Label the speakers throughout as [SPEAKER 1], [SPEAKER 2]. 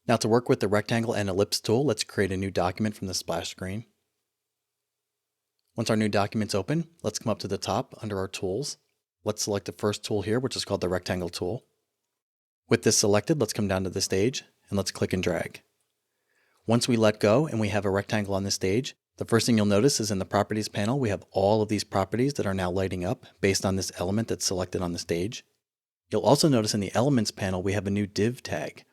[SPEAKER 1] Now to work with the rectangle and ellipse tool, let's create a new document from the splash screen. Once our new document's open, let's come up to the top under our tools. Let's select the first tool here, which is called the rectangle tool. With this selected, let's come down to the stage and let's click and drag. Once we let go and we have a rectangle on the stage, the first thing you'll notice is in the properties panel, we have all of these properties that are now lighting up based on this element that's selected on the stage. You'll also notice in the elements panel, we have a new div tag.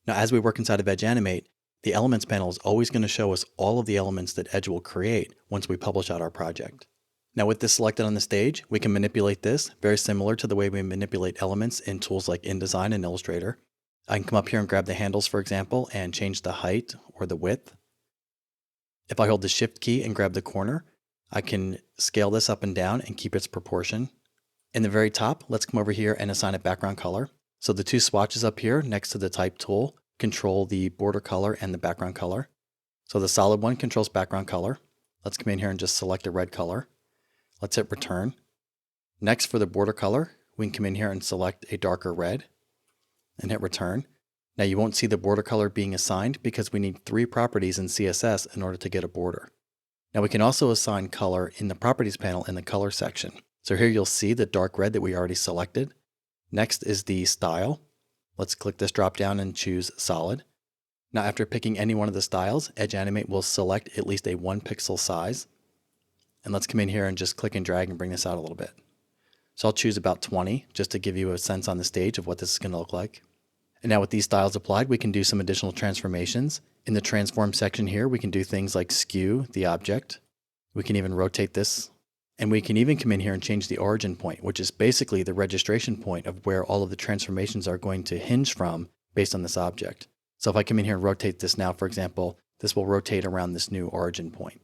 [SPEAKER 1] Now, as we work inside of Edge Animate, the elements panel is always going to show us all of the elements that Edge will create once we publish out our project. Now with this selected on the stage, we can manipulate this very similar to the way we manipulate elements in tools like InDesign and Illustrator. I can come up here and grab the handles, for example, and change the height or the width. If I hold the Shift key and grab the corner, I can scale this up and down and keep its proportion. In the very top, let's come over here and assign a background color. So the two swatches up here next to the type tool control the border color and the background color. So the solid one controls background color. Let's come in here and just select a red color. Let's hit return. Next, for the border color, we can come in here and select a darker red and hit return. Now you won't see the border color being assigned because we need 3 properties in CSS in order to get a border. Now we can also assign color in the properties panel in the color section. So here you'll see the dark red that we already selected. Next is the style. Let's click this drop down and choose solid. Now after picking any one of the styles, Edge Animate will select at least a 1 pixel size. And let's come in here and just click and drag and bring this out a little bit. So I'll choose about 20 just to give you a sense on the stage of what this is going to look like. And now with these styles applied, we can do some additional transformations. In the transform section here, we can do things like skew the object. We can even rotate this. And we can even come in here and change the origin point, which is basically the registration point of where all of the transformations are going to hinge from based on this object. So if I come in here and rotate this now, for example, this will rotate around this new origin point.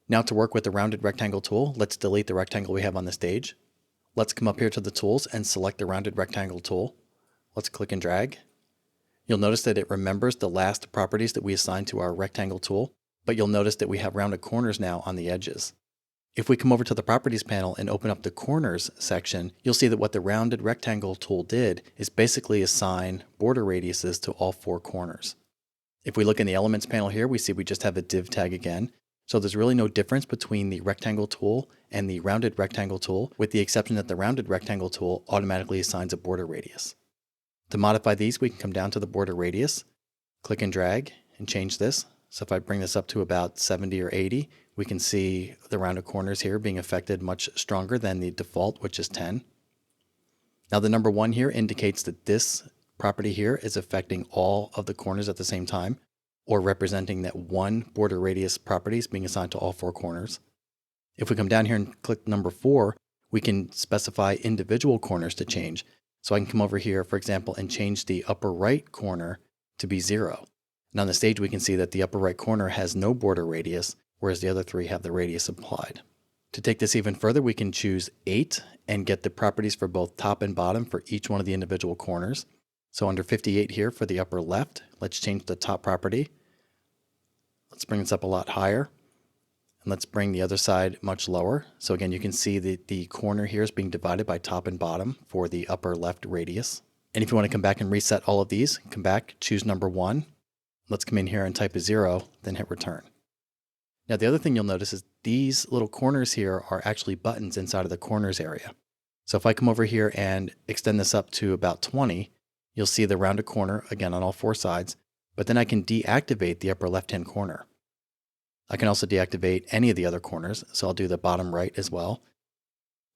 [SPEAKER 1] Now to work with the rounded rectangle tool, let's delete the rectangle we have on the stage. Let's come up here to the tools and select the rounded rectangle tool. Let's click and drag. You'll notice that it remembers the last properties that we assigned to our rectangle tool, but you'll notice that we have rounded corners now on the edges. If we come over to the properties panel and open up the corners section, you'll see that what the rounded rectangle tool did is basically assign border radiuses to all 4 corners. If we look in the elements panel here, we see we just have a div tag again. So there's really no difference between the rectangle tool and the rounded rectangle tool, with the exception that the rounded rectangle tool automatically assigns a border radius. To modify these, we can come down to the border radius, click and drag, and change this. So if I bring this up to about 70 or 80, we can see the rounded corners here being affected much stronger than the default, which is 10. Now the number 1 here indicates that this property here is affecting all of the corners at the same time, or representing that 1 border radius property is being assigned to all 4 corners. If we come down here and click number 4, we can specify individual corners to change. So I can come over here, for example, and change the upper right corner to be 0. And on the stage, we can see that the upper right corner has no border radius, whereas the other 3 have the radius applied. To take this even further, we can choose 8 and get the properties for both top and bottom for each one of the individual corners. So under 58 here for the upper left, let's change the top property. Let's bring this up a lot higher. And let's bring the other side much lower. So again, you can see that the corner here is being divided by top and bottom for the upper left radius. And if you want to come back and reset all of these, come back, choose number 1. Let's come in here and type a 0, then hit return. Now the other thing you'll notice is these little corners here are actually buttons inside of the corners area. So if I come over here and extend this up to about 20, you'll see the rounded corner again on all 4 sides, but then I can deactivate the upper left-hand corner. I can also deactivate any of the other corners, so I'll do the bottom right as well.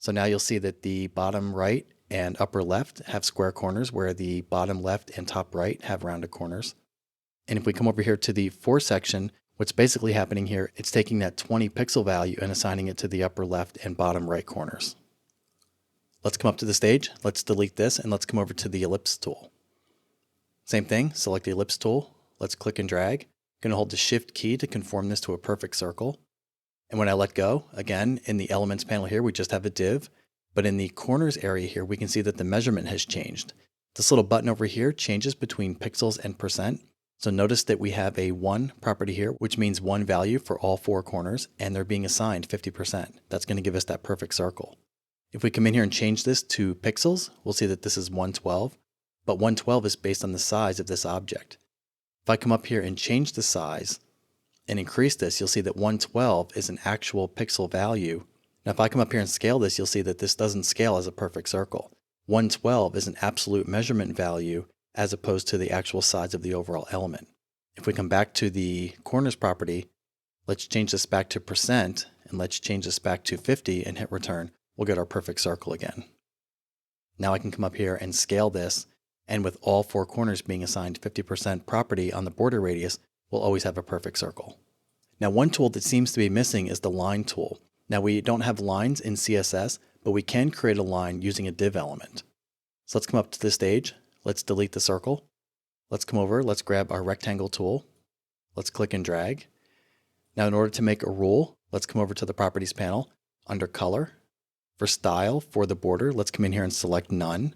[SPEAKER 1] So now you'll see that the bottom right and upper left have square corners, where the bottom left and top right have rounded corners. And if we come over here to the 4 section, what's basically happening here, it's taking that 20 pixel value and assigning it to the upper left and bottom right corners. Let's come up to the stage, let's delete this, and let's come over to the ellipse tool. Same thing, select the ellipse tool, let's click and drag. I'm going to hold the Shift key to conform this to a perfect circle. And when I let go, again, in the elements panel here, we just have a div, but in the corners area here, we can see that the measurement has changed. This little button over here changes between pixels and percent. So notice that we have a 1 property here, which means 1 value for all 4 corners, and they're being assigned 50%. That's going to give us that perfect circle. If we come in here and change this to pixels, we'll see that this is 112, but 112 is based on the size of this object. If I come up here and change the size and increase this, you'll see that 112 is an actual pixel value. Now if I come up here and scale this, you'll see that this doesn't scale as a perfect circle. 112 is an absolute measurement value as opposed to the actual size of the overall element. If we come back to the corners property, let's change this back to percent, and let's change this back to 50 and hit return. We'll get our perfect circle again. Now I can come up here and scale this, and with all 4 corners being assigned 50% property on the border radius, we'll always have a perfect circle. Now one tool that seems to be missing is the line tool. Now we don't have lines in CSS, but we can create a line using a div element. So let's come up to this stage. Let's delete the circle. Let's come over, let's grab our rectangle tool. Let's click and drag. Now in order to make a rule, let's come over to the properties panel. Under color, for style, for the border, let's come in here and select none.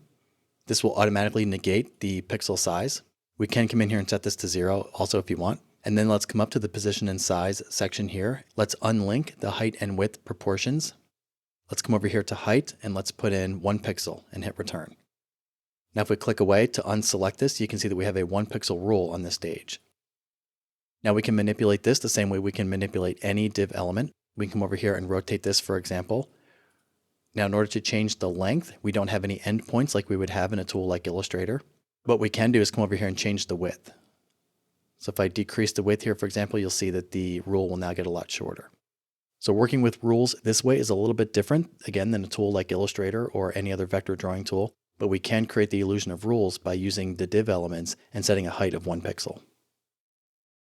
[SPEAKER 1] This will automatically negate the pixel size. We can come in here and set this to 0 also if you want. And then let's come up to the position and size section here. Let's unlink the height and width proportions. Let's come over here to height and let's put in 1 pixel and hit return. Now if we click away to unselect this, you can see that we have a 1 pixel rule on this stage. Now we can manipulate this the same way we can manipulate any div element. We can come over here and rotate this, for example. Now in order to change the length, we don't have any endpoints like we would have in a tool like Illustrator. What we can do is come over here and change the width. So if I decrease the width here, for example, you'll see that the rule will now get a lot shorter. So working with rules this way is a little bit different, again, than a tool like Illustrator or any other vector drawing tool, but we can create the illusion of rules by using the div elements and setting a height of 1 pixel.